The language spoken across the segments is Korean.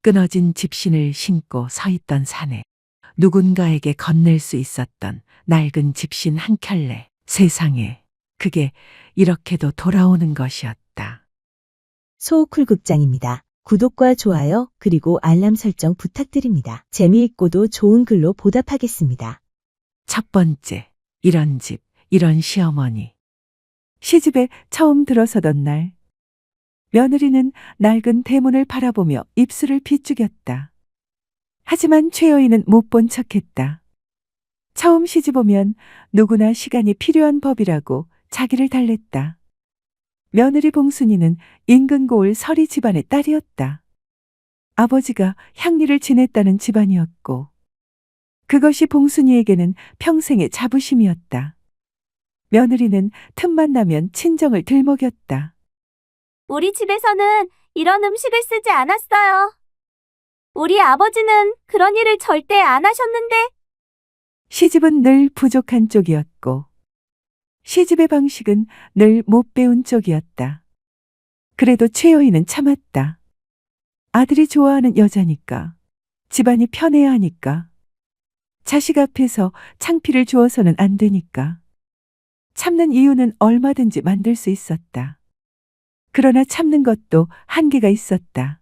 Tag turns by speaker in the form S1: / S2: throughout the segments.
S1: 끊어진 집신을 신고 서 있던 산에 누군가에게 건넬 수 있었던 낡은 집신 한 켤레. 세상에, 그게 이렇게도 돌아오는 것이었다.
S2: 소쿨극장입니다. 구독과 좋아요 그리고 알람 설정 부탁드립니다. 재미있고도 좋은 글로 보답하겠습니다.
S1: 첫 번째, 이런 집, 이런 시어머니. 시집에 처음 들어서던 날, 며느리는 낡은 대문을 바라보며 입술을 비죽였다. 하지만 최여인은 못 본 척했다. 처음 시집 오면 누구나 시간이 필요한 법이라고 자기를 달랬다. 며느리 봉순이는 인근 고을 서리 집안의 딸이었다. 아버지가 향리를 지냈다는 집안이었고, 그것이 봉순이에게는 평생의 자부심이었다. 며느리는 틈만 나면 친정을 들먹였다.
S3: 우리 집에서는 이런 음식을 쓰지 않았어요. 우리 아버지는 그런 일을 절대 안 하셨는데.
S1: 시집은 늘 부족한 쪽이었고, 시집의 방식은 늘 못 배운 쪽이었다. 그래도 최여인은 참았다. 아들이 좋아하는 여자니까, 집안이 편해야 하니까, 자식 앞에서 창피를 주어서는 안 되니까. 참는 이유는 얼마든지 만들 수 있었다. 그러나 참는 것도 한계가 있었다.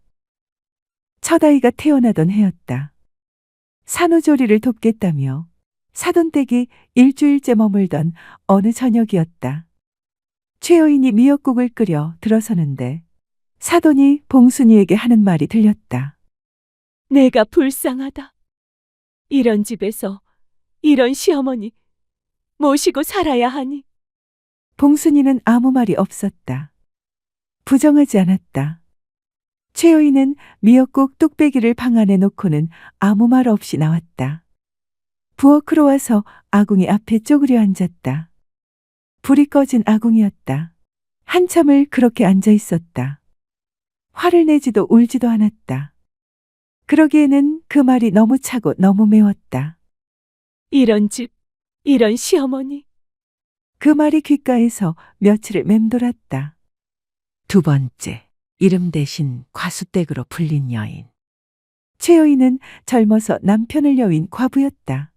S1: 첫 아이가 태어나던 해였다. 산후조리를 돕겠다며 사돈댁이 일주일째 머물던 어느 저녁이었다. 최여인이 미역국을 끓여 들어서는데 사돈이 봉순이에게 하는 말이 들렸다.
S4: 내가 불쌍하다. 이런 집에서 이런 시어머니 모시고 살아야 하니.
S1: 봉순이는 아무 말이 없었다. 부정하지 않았다. 최여인은 미역국 뚝배기를 방 안에 놓고는 아무 말 없이 나왔다. 부엌으로 와서 아궁이 앞에 쪼그려 앉았다. 불이 꺼진 아궁이였다. 한참을 그렇게 앉아 있었다. 화를 내지도 울지도 않았다. 그러기에는 그 말이 너무 차고 너무 매웠다.
S4: 이런 집, 이런 시어머니.
S1: 그 말이 귓가에서 며칠을 맴돌았다. 두 번째, 이름 대신 과수댁으로 불린 여인. 최여인은 젊어서 남편을 여윈 과부였다.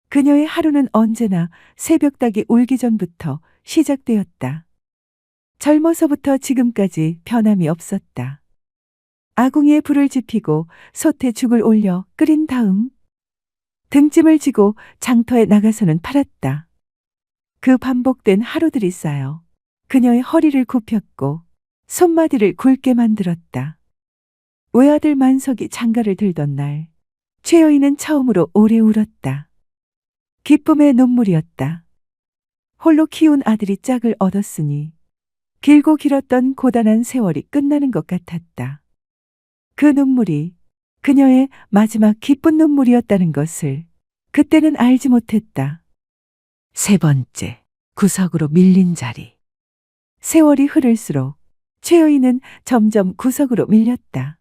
S1: 그녀의 하루는 언제나 새벽닭이 울기 전부터 시작되었다. 젊어서부터 지금까지 변함이 없었다. 아궁이에 불을 지피고 솥에 죽을 올려 끓인 다음 등짐을 지고 장터에 나가서는 팔았다. 그 반복된 하루들이 쌓여 그녀의 허리를 굽혔고 손마디를 굵게 만들었다. 외아들 만석이 장가를 들던 날, 최여인은 처음으로 오래 울었다. 기쁨의 눈물이었다. 홀로 키운 아들이 짝을 얻었으니 길고 길었던 고단한 세월이 끝나는 것 같았다. 그 눈물이 그녀의 마지막 기쁜 눈물이었다는 것을 그때는 알지 못했다. 세 번째, 구석으로 밀린 자리. 세월이 흐를수록 최여인은 점점 구석으로 밀렸다.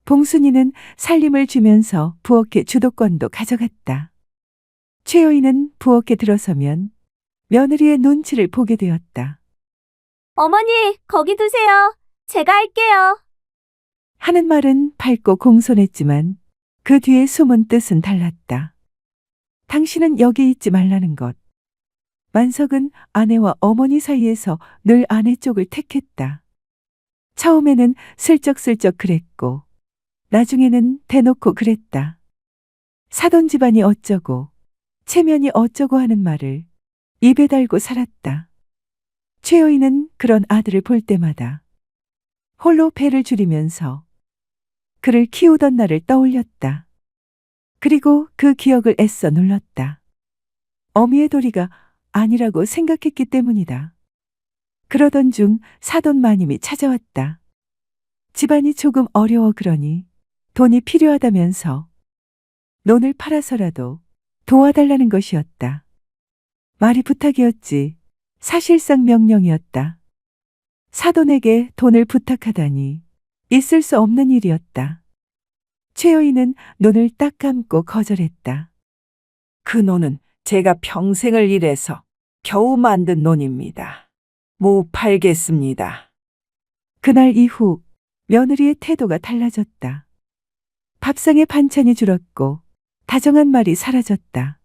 S1: 봉순이는 살림을 주면서 부엌의 주도권도 가져갔다. 최여인은 부엌에 들어서면 며느리의 눈치를 보게 되었다.
S3: 어머니, 거기 두세요. 제가 할게요.
S1: 하는 말은 밝고 공손했지만 그 뒤에 숨은 뜻은 달랐다. 당신은 여기 있지 말라는 것. 만석은 아내와 어머니 사이에서 늘 아내 쪽을 택했다. 처음에는 슬쩍슬쩍 그랬고 나중에는 대놓고 그랬다. 사돈 집안이 어쩌고 체면이 어쩌고 하는 말을 입에 달고 살았다. 최여인은 그런 아들을 볼 때마다 홀로 배를 줄이면서 그를 키우던 날을 떠올렸다. 그리고 그 기억을 애써 눌렀다. 어미의 도리가 아니라고 생각했기 때문이다. 그러던 중 사돈 마님이 찾아왔다. 집안이 조금 어려워 그러니 돈이 필요하다면서 논을 팔아서라도 도와달라는 것이었다. 말이 부탁이었지 사실상 명령이었다. 사돈에게 돈을 부탁하다니 있을 수 없는 일이었다. 최여인은 눈을 딱 감고 거절했다. 그 논은 제가 평생을 일해서 겨우 만든 논입니다. 못 팔겠습니다. 그날 이후 며느리의 태도가 달라졌다. 밥상에 반찬이 줄었고 다정한 말이 사라졌다.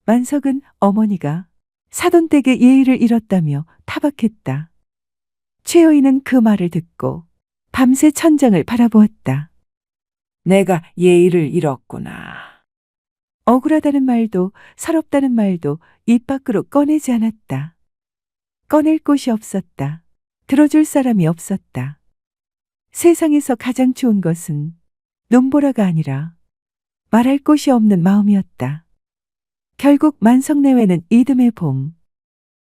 S1: 만석은 어머니가 사돈댁의 예의를 잃었다며 타박했다. 최여인은 그 말을 듣고 밤새 천장을 바라보았다.
S5: 내가 예의를 잃었구나.
S1: 억울하다는 말도 서럽다는 말도 입 밖으로 꺼내지 않았다. 꺼낼 곳이 없었다. 들어줄 사람이 없었다. 세상에서 가장 좋은 것은 눈보라가 아니라 말할 곳이 없는 마음이었다. 결국 만석 내외는 이듬해 봄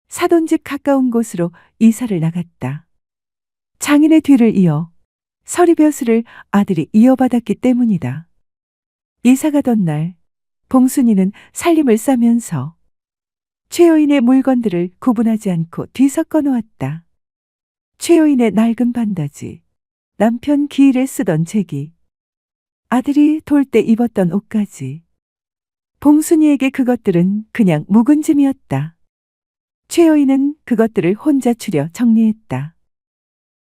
S1: 사돈집 가까운 곳으로 이사를 나갔다. 장인의 뒤를 이어 서리벼슬을 아들이 이어받았기 때문이다. 이사 가던 날 봉순이는 살림을 싸면서 최여인의 물건들을 구분하지 않고 뒤섞어 놓았다. 최여인의 낡은 반다지, 남편 기일에 쓰던 제기, 아들이 돌 때 입었던 옷까지. 봉순이에게 그것들은 그냥 묵은 짐이었다. 최여인은 그것들을 혼자 추려 정리했다.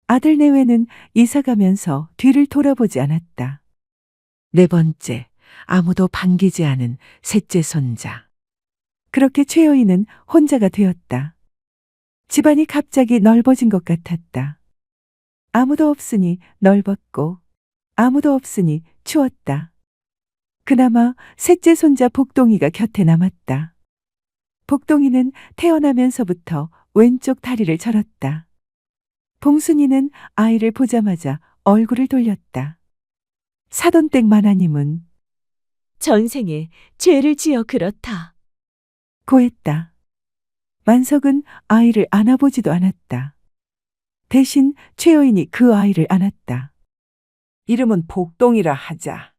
S1: 아들 내외는 이사 가면서 뒤를 돌아보지 않았다.
S5: 네 번째, 아무도 반기지 않은 셋째 손자.
S1: 그렇게 최여인은 혼자가 되었다. 집안이 갑자기 넓어진 것 같았다. 아무도 없으니 넓었고 아무도 없으니 추웠다. 그나마 셋째 손자 복동이가 곁에 남았다. 복동이는 태어나면서부터 왼쪽 다리를 절었다. 봉순이는 아이를 보자마자 얼굴을 돌렸다. 사돈댁 마나님은
S4: 전생에 죄를 지어 그렇다.
S1: 고했다. 만석은 아이를 안아보지도 않았다. 대신 최여인이 그 아이를 안았다.
S5: 이름은 복동이라 하자.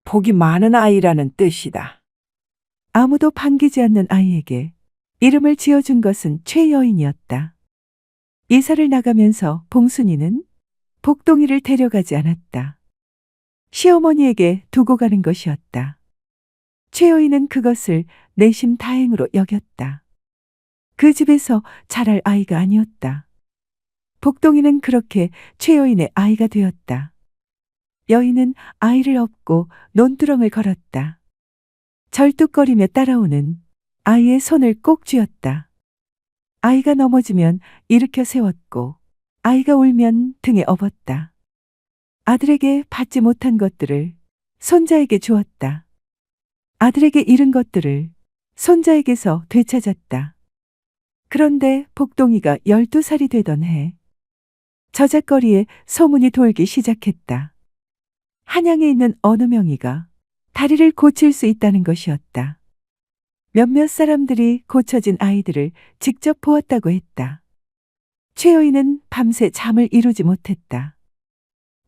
S5: 복이 많은 아이라는 뜻이다.
S1: 아무도 반기지 않는 아이에게 이름을 지어준 것은 최여인이었다. 이사를 나가면서 봉순이는 복동이를 데려가지 않았다. 시어머니에게 두고 가는 것이었다. 최여인은 그것을 내심 다행으로 여겼다. 그 집에서 자랄 아이가 아니었다. 복동이는 그렇게 최여인의 아이가 되었다. 여인은 아이를 업고 논두렁을 걸었다. 절뚝거리며 따라오는 아이의 손을 꼭 쥐었다. 아이가 넘어지면 일으켜 세웠고 아이가 울면 등에 업었다. 아들에게 받지 못한 것들을 손자에게 주었다. 아들에게 잃은 것들을 손자에게서 되찾았다. 그런데 복동이가 12살이 되던 해 저잣거리에 소문이 돌기 시작했다. 한양에 있는 어느 명의가 다리를 고칠 수 있다는 것이었다. 몇몇 사람들이 고쳐진 아이들을 직접 보았다고 했다. 최여인은 밤새 잠을 이루지 못했다.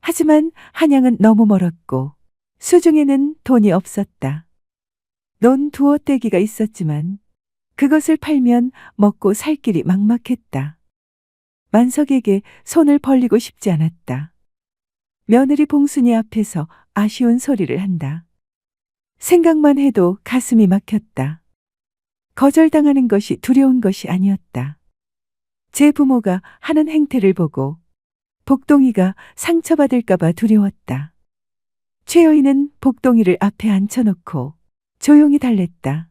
S1: 하지만 한양은 너무 멀었고 수중에는 돈이 없었다. 논 두어 떼기가 있었지만 그것을 팔면 먹고 살 길이 막막했다. 만석에게 손을 벌리고 싶지 않았다. 며느리 봉순이 앞에서 아쉬운 소리를 한다. 생각만 해도 가슴이 막혔다. 거절당하는 것이 두려운 것이 아니었다. 제 부모가 하는 행태를 보고 복동이가 상처받을까봐 두려웠다. 최여인은 복동이를 앞에 앉혀놓고 조용히 달랬다.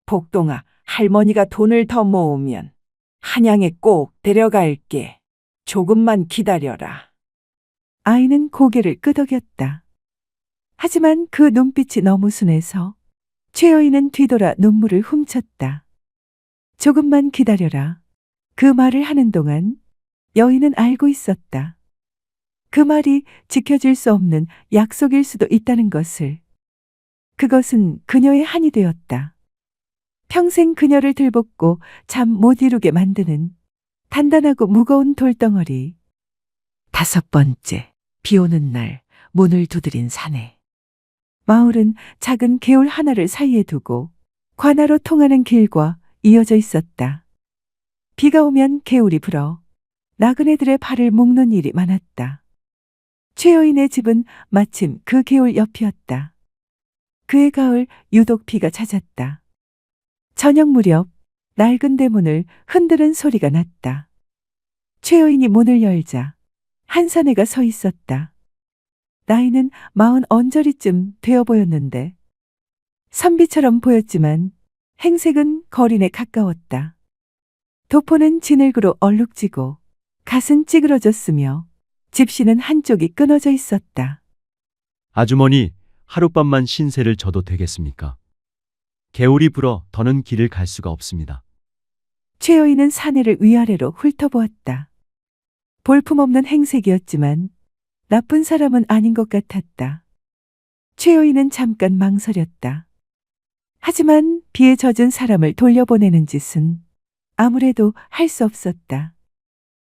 S5: 복동아, 할머니가 돈을 더 모으면 한양에 꼭 데려갈게. 조금만 기다려라.
S1: 아이는 고개를 끄덕였다. 하지만 그 눈빛이 너무 순해서 최여인은 뒤돌아 눈물을 훔쳤다. 조금만 기다려라. 그 말을 하는 동안 여인은 알고 있었다. 그 말이 지켜질 수 없는 약속일 수도 있다는 것을. 그것은 그녀의 한이 되었다. 평생 그녀를 들볶고 잠 못 이루게 만드는 단단하고 무거운 돌덩어리.
S5: 5번째, 비 오는 날 문을 두드린 사내.
S1: 마을은 작은 개울 하나를 사이에 두고 관하로 통하는 길과 이어져 있었다. 비가 오면 개울이 불어 나그네들의 발을 묶는 일이 많았다. 최여인의 집은 마침 그 개울 옆이었다. 그해 가을 유독 비가 잦았다. 저녁 무렵 낡은 대문을 흔드는 소리가 났다. 최여인이 문을 열자 한 사내가 서 있었다. 나이는 40 언저리쯤 되어 보였는데 선비처럼 보였지만 행색은 거린에 가까웠다. 도포는 진흙으로 얼룩지고 갓은 찌그러졌으며 집시는 한쪽이 끊어져 있었다.
S6: 아주머니, 하룻밤만 신세를 져도 되겠습니까? 개울이 불어 더는 길을 갈 수가 없습니다.
S1: 최여인은 사내를 위아래로 훑어보았다. 볼품없는 행색이었지만 나쁜 사람은 아닌 것 같았다. 최여인은 잠깐 망설였다. 하지만 비에 젖은 사람을 돌려보내는 짓은 아무래도 할 수 없었다.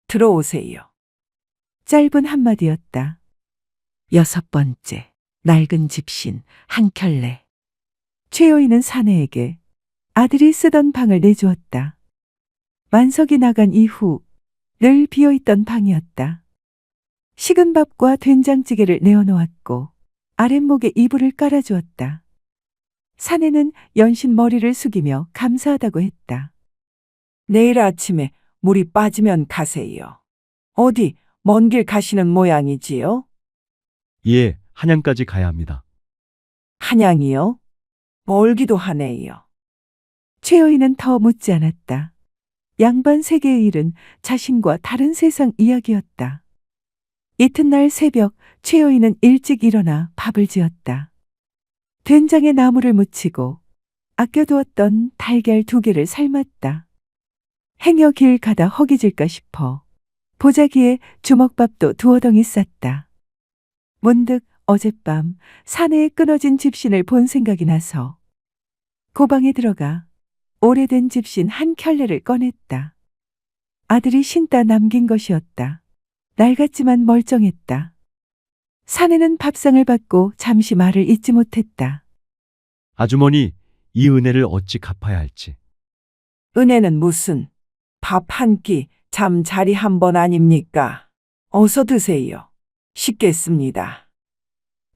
S1: 들어오세요. 짧은 한마디였다.
S5: 6번째, 낡은 집신 한 켤레.
S1: 최여인은 사내에게 아들이 쓰던 방을 내주었다. 만석이 나간 이후 늘 비어있던 방이었다. 식은 밥과 된장찌개를 내어놓았고 아랫목에 이불을 깔아주었다. 사내는 연신 머리를 숙이며 감사하다고 했다. 내일 아침에 물이 빠지면 가세요. 어디 먼 길 가시는 모양이지요?
S6: 예, 한양까지 가야 합니다.
S1: 한양이요? 멀기도 하네요. 최여인은 더 묻지 않았다. 양반 세계의 일은 자신과 다른 세상 이야기였다. 이튿날 새벽 최여인은 일찍 일어나 밥을 지었다. 된장에 나물을 무치고 아껴두었던 달걀 2개를 삶았다. 행여 길 가다 허기질까 싶어 보자기에 주먹밥도 2어덩이 쌌다. 문득 어젯밤 사내에 끊어진 집신을 본 생각이 나서 고방에 들어가 오래된 집신 한 켤레를 꺼냈다. 아들이 신다 남긴 것이었다. 낡았지만 멀쩡했다. 사내는 밥상을 받고 잠시 말을 잇지 못했다.
S6: 아주머니, 이 은혜를 어찌 갚아야 할지.
S1: 은혜는 무슨 밥 한 끼, 잠자리 한 번 아닙니까? 어서 드세요. 식겠습니다.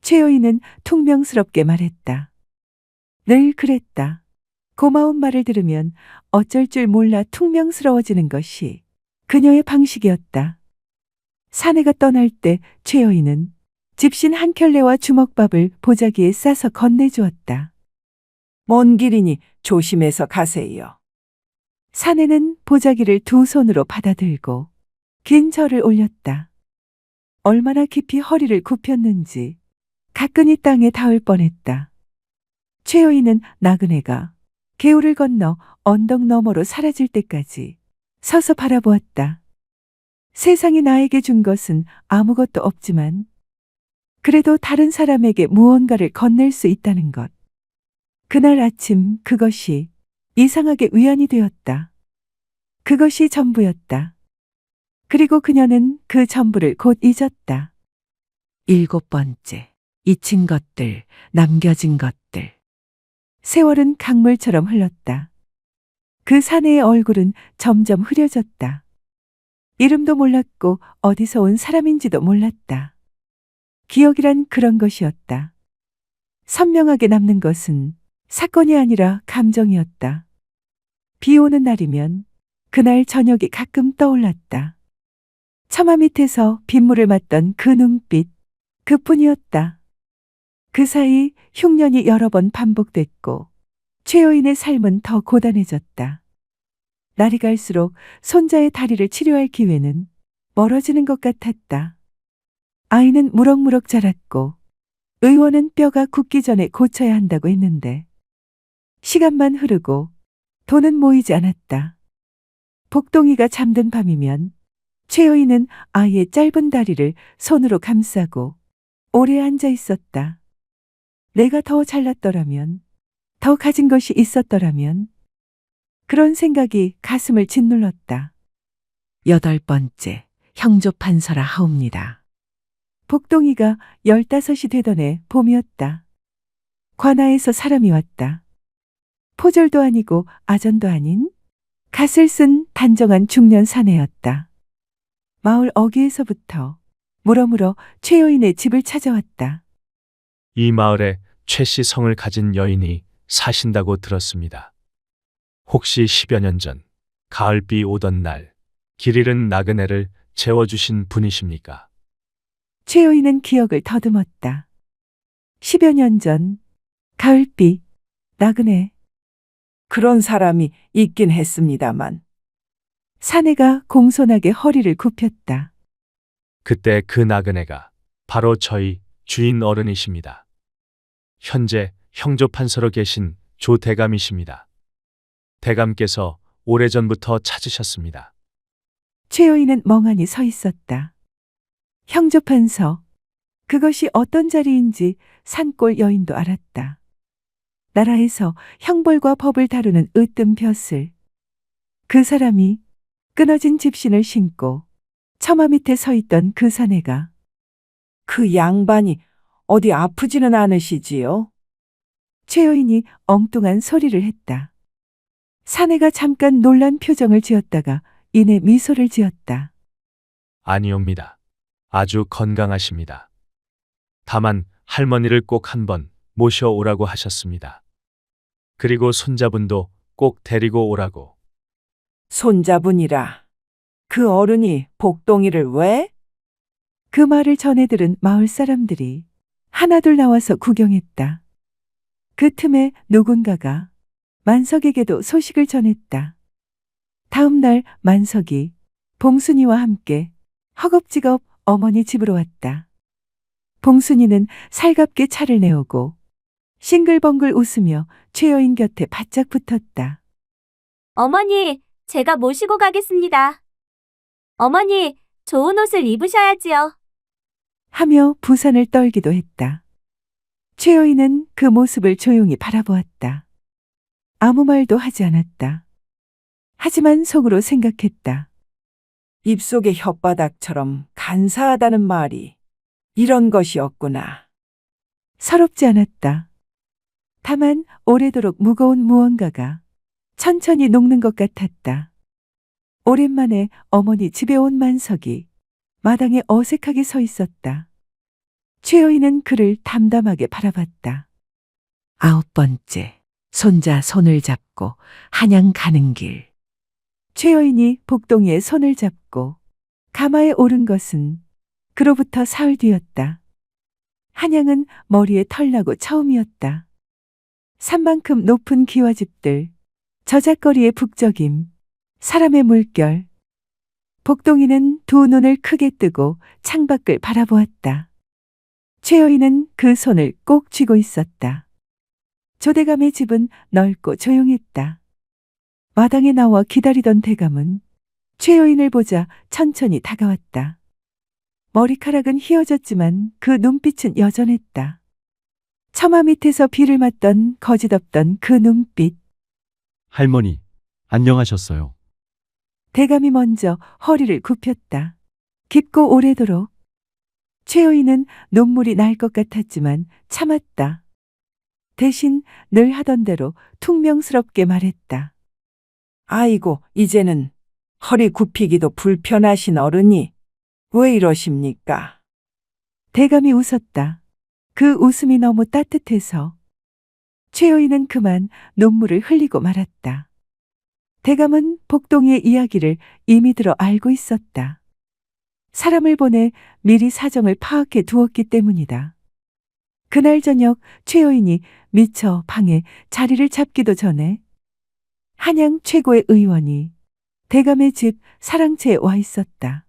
S1: 최여인은 퉁명스럽게 말했다. 늘 그랬다. 고마운 말을 들으면 어쩔 줄 몰라 퉁명스러워지는 것이 그녀의 방식이었다. 사내가 떠날 때 최여인은 집신 한 켤레와 주먹밥을 보자기에 싸서 건네주었다. 먼 길이니 조심해서 가세요. 사내는 보자기를 2 손으로 받아들고 긴 절을 올렸다. 얼마나 깊이 허리를 굽혔는지 가끈히 땅에 닿을 뻔했다. 최여인은 나그네가 개울을 건너 언덕 너머로 사라질 때까지 서서 바라보았다. 세상이 나에게 준 것은 아무것도 없지만 그래도 다른 사람에게 무언가를 건넬 수 있다는 것. 그날 아침 그것이 이상하게 위안이 되었다. 그것이 전부였다. 그리고 그녀는 그 전부를 곧 잊었다.
S5: 7번째, 잊힌 것들, 남겨진 것들.
S1: 세월은 강물처럼 흘렀다. 그 사내의 얼굴은 점점 흐려졌다. 이름도 몰랐고 어디서 온 사람인지도 몰랐다. 기억이란 그런 것이었다. 선명하게 남는 것은 사건이 아니라 감정이었다. 비 오는 날이면 그날 저녁이 가끔 떠올랐다. 처마 밑에서 빗물을 맞던 그 눈빛, 그뿐이었다. 그 사이 흉년이 여러 번 반복됐고 최여인의 삶은 더 고단해졌다. 날이 갈수록 손자의 다리를 치료할 기회는 멀어지는 것 같았다. 아이는 무럭무럭 자랐고 의원은 뼈가 굳기 전에 고쳐야 한다고 했는데 시간만 흐르고 돈은 모이지 않았다. 복동이가 잠든 밤이면 최여인은 아이의 짧은 다리를 손으로 감싸고 오래 앉아 있었다. 내가 더 잘났더라면, 더 가진 것이 있었더라면, 그런 생각이 가슴을 짓눌렀다.
S5: 8번째, 형조판서라 하옵니다.
S1: 복동이가 15이 되던 해 봄이었다. 관아에서 사람이 왔다. 포졸도 아니고 아전도 아닌 갓을 쓴 단정한 중년 사내였다. 마을 어귀에서부터 물어물어 최여인의 집을 찾아왔다.
S7: 이 마을에 최 씨 성을 가진 여인이 사신다고 들었습니다. 혹시 10여 년 전 가을비 오던 날 길 잃은 나그네를 재워주신 분이십니까?
S1: 최여인은 기억을 더듬었다. 10여 년 전, 가을비, 나그네. 그런 사람이 있긴 했습니다만. 사내가 공손하게 허리를 굽혔다.
S7: 그때 그 나그네가 바로 저희 주인 어른이십니다. 현재 형조판서로 계신 조 대감이십니다. 대감께서 오래전부터 찾으셨습니다.
S1: 최여인은 멍하니 서 있었다. 형조판서. 그것이 어떤 자리인지 산골 여인도 알았다. 나라에서 형벌과 법을 다루는 으뜸 벼슬. 그 사람이 끊어진 집신을 신고 처마 밑에 서 있던 그 사내가 그 양반이 어디 아프지는 않으시지요? 최여인이 엉뚱한 소리를 했다. 사내가 잠깐 놀란 표정을 지었다가 이내 미소를 지었다.
S7: 아니옵니다. 아주 건강하십니다. 다만 할머니를 꼭 한번 모셔오라고 하셨습니다. 그리고 손자분도 꼭 데리고 오라고.
S1: 손자분이라. 그 어른이 복동이를 왜? 그 말을 전해 들은 마을 사람들이 하나둘 나와서 구경했다. 그 틈에 누군가가 만석에게도 소식을 전했다. 다음 날 만석이 봉순이와 함께 허겁지겁 어머니 집으로 왔다. 봉순이는 살갑게 차를 내오고 싱글벙글 웃으며 최여인 곁에 바짝 붙었다.
S3: 어머니, 제가 모시고 가겠습니다. 어머니, 좋은 옷을 입으셔야지요.
S1: 하며 부산을 떨기도 했다. 최여인은 그 모습을 조용히 바라보았다. 아무 말도 하지 않았다. 하지만 속으로 생각했다. 입속의 혓바닥처럼 간사하다는 말이 이런 것이었구나. 서럽지 않았다. 다만 오래도록 무거운 무언가가 천천히 녹는 것 같았다. 오랜만에 어머니 집에 온 만석이 마당에 어색하게 서 있었다. 최여인은 그를 담담하게 바라봤다.
S5: 9번째. 손자 손을 잡고 한양 가는 길.
S1: 최여인이 복동이의 손을 잡고 가마에 오른 것은 그로부터 사흘 뒤였다. 한양은 머리에 털나고 처음이었다. 산만큼 높은 기와집들, 저작거리의 북적임, 사람의 물결. 복동이는 두 눈을 크게 뜨고 창밖을 바라보았다. 최여인은 그 손을 꼭 쥐고 있었다. 조대감의 집은 넓고 조용했다. 마당에 나와 기다리던 대감은 최여인을 보자 천천히 다가왔다. 머리카락은 휘어졌지만 그 눈빛은 여전했다. 처마 밑에서 비를 맞던 거짓없던 그 눈빛.
S6: 할머니, 안녕하셨어요.
S1: 대감이 먼저 허리를 굽혔다. 깊고 오래도록. 최여인은 눈물이 날 것 같았지만 참았다. 대신 늘 하던 대로 퉁명스럽게 말했다. 아이고, 이제는 허리 굽히기도 불편하신 어른이 왜 이러십니까? 대감이 웃었다. 그 웃음이 너무 따뜻해서 최여인은 그만 눈물을 흘리고 말았다. 대감은 복동이의 이야기를 이미 들어 알고 있었다. 사람을 보내 미리 사정을 파악해 두었기 때문이다. 그날 저녁 최여인이 미처 방에 자리를 잡기도 전에 한양 최고의 의원이 대감의 집 사랑채에 와 있었다.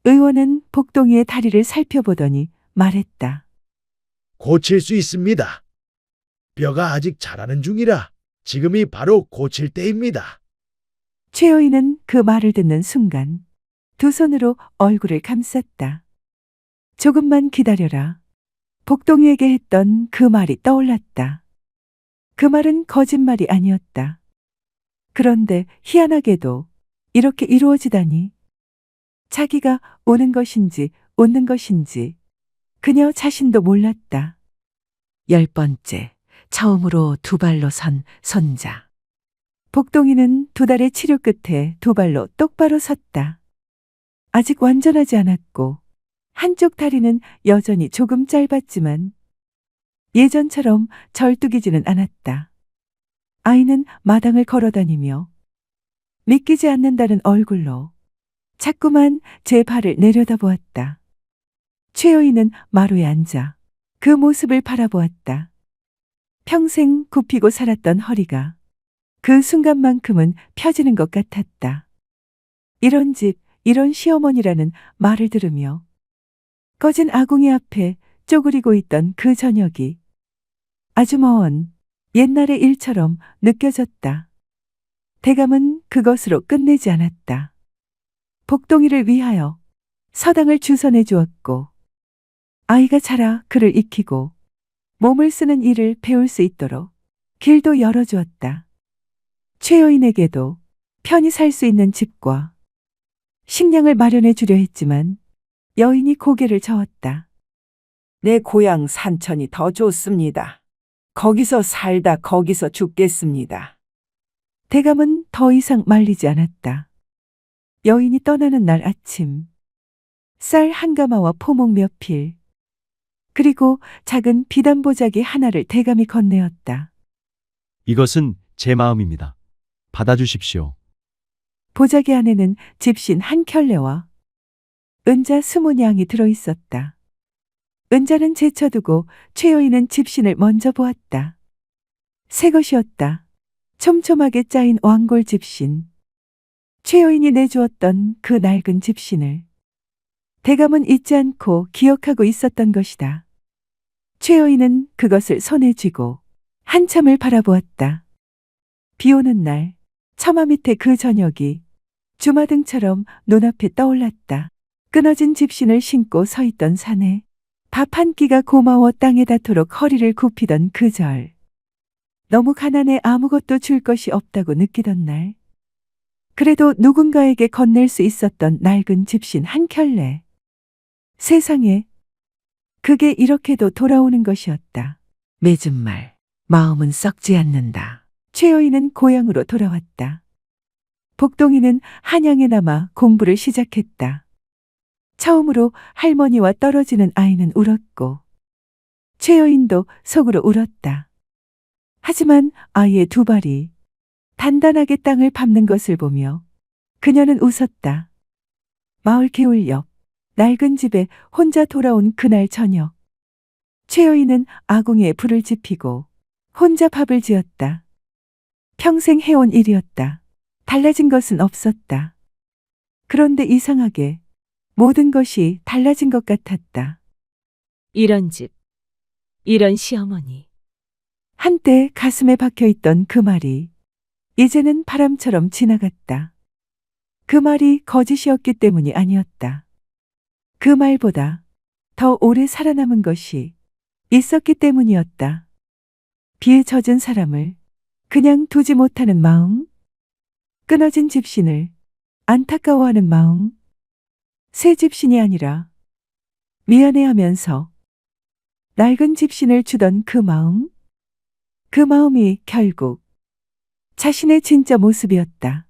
S1: 의원은 복동이의 다리를 살펴보더니 말했다.
S8: 고칠 수 있습니다. 뼈가 아직 자라는 중이라 지금이 바로 고칠 때입니다.
S1: 최여인은 그 말을 듣는 순간 두 손으로 얼굴을 감쌌다. 조금만 기다려라. 복동이에게 했던 그 말이 떠올랐다. 그 말은 거짓말이 아니었다. 그런데 희한하게도 이렇게 이루어지다니. 자기가 우는 것인지 웃는 것인지 그녀 자신도 몰랐다.
S5: 10번째. 처음으로 두 발로 선 손자.
S1: 복동이는 두 달의 치료 끝에 두 발로 똑바로 섰다. 아직 완전하지 않았고 한쪽 다리는 여전히 조금 짧았지만 예전처럼 절뚝이지는 않았다. 아이는 마당을 걸어다니며 믿기지 않는다는 얼굴로 자꾸만 제 발을 내려다보았다. 최여인은 마루에 앉아 그 모습을 바라보았다. 평생 굽히고 살았던 허리가 그 순간만큼은 펴지는 것 같았다. 이런 집, 이런 시어머니라는 말을 들으며 꺼진 아궁이 앞에 쪼그리고 있던 그 저녁이 아주 먼 옛날의 일처럼 느껴졌다. 대감은 그것으로 끝내지 않았다. 복동이를 위하여 서당을 주선해 주었고 아이가 자라 글을 익히고 몸을 쓰는 일을 배울 수 있도록 길도 열어주었다. 최여인에게도 편히 살 수 있는 집과 식량을 마련해 주려 했지만 여인이 고개를 저었다.
S5: 내 고향 산천이 더 좋습니다. 거기서 살다 거기서 죽겠습니다.
S1: 대감은 더 이상 말리지 않았다. 여인이 떠나는 날 아침, 쌀 한 가마와 포목 몇 필, 그리고 작은 비단보자기 하나를 대감이 건네었다.
S6: 이것은 제 마음입니다. 받아주십시오.
S1: 보자기 안에는 집신 한 켤레와 은자 20냥이 들어있었다. 은자는 제쳐두고 최여인은 집신을 먼저 보았다. 새 것이었다. 촘촘하게 짜인 왕골 집신. 최여인이 내주었던 그 낡은 집신을 대감은 잊지 않고 기억하고 있었던 것이다. 최여인은 그것을 손에 쥐고 한참을 바라보았다. 비 오는 날 처마 밑에 그 저녁이 주마등처럼 눈앞에 떠올랐다. 끊어진 집신을 신고 서 있던 산에 밥 한 끼가 고마워 땅에 닿도록 허리를 굽히던 그 절. 너무 가난해 아무것도 줄 것이 없다고 느끼던 날. 그래도 누군가에게 건넬 수 있었던 낡은 집신 한 켤레. 세상에 그게 이렇게도 돌아오는 것이었다.
S5: 맺은 말, 마음은 썩지 않는다.
S1: 최여인은 고향으로 돌아왔다. 복동이는 한양에 남아 공부를 시작했다. 처음으로 할머니와 떨어지는 아이는 울었고 최여인도 속으로 울었다. 하지만 아이의 두 발이 단단하게 땅을 밟는 것을 보며 그녀는 웃었다. 마을 개울 옆 낡은 집에 혼자 돌아온 그날 저녁. 최여인은 아궁이에 불을 지피고 혼자 밥을 지었다. 평생 해온 일이었다. 달라진 것은 없었다. 그런데 이상하게 모든 것이 달라진 것 같았다.
S4: 이런 집, 이런 시어머니.
S1: 한때 가슴에 박혀있던 그 말이 이제는 바람처럼 지나갔다. 그 말이 거짓이었기 때문이 아니었다. 그 말보다 더 오래 살아남은 것이 있었기 때문이었다. 비에 젖은 사람을 그냥 두지 못하는 마음, 끊어진 집신을 안타까워하는 마음, 새 집신이 아니라 미안해하면서 낡은 집신을 주던 그 마음, 그 마음이 결국 자신의 진짜 모습이었다.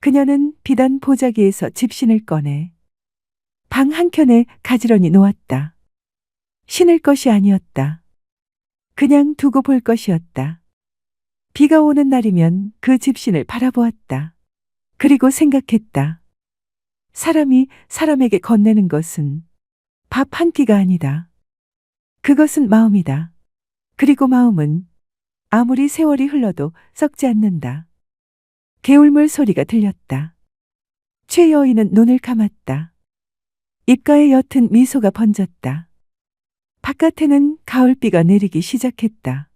S1: 그녀는 비단 보자기에서 집신을 꺼내 방 한켠에 가지런히 놓았다. 신을 것이 아니었다. 그냥 두고 볼 것이었다. 비가 오는 날이면 그 집신을 바라보았다. 그리고 생각했다. 사람이 사람에게 건네는 것은 밥 한 끼가 아니다. 그것은 마음이다. 그리고 마음은 아무리 세월이 흘러도 썩지 않는다. 개울물 소리가 들렸다. 최여인은 눈을 감았다. 입가에 옅은 미소가 번졌다. 바깥에는 가을비가 내리기 시작했다.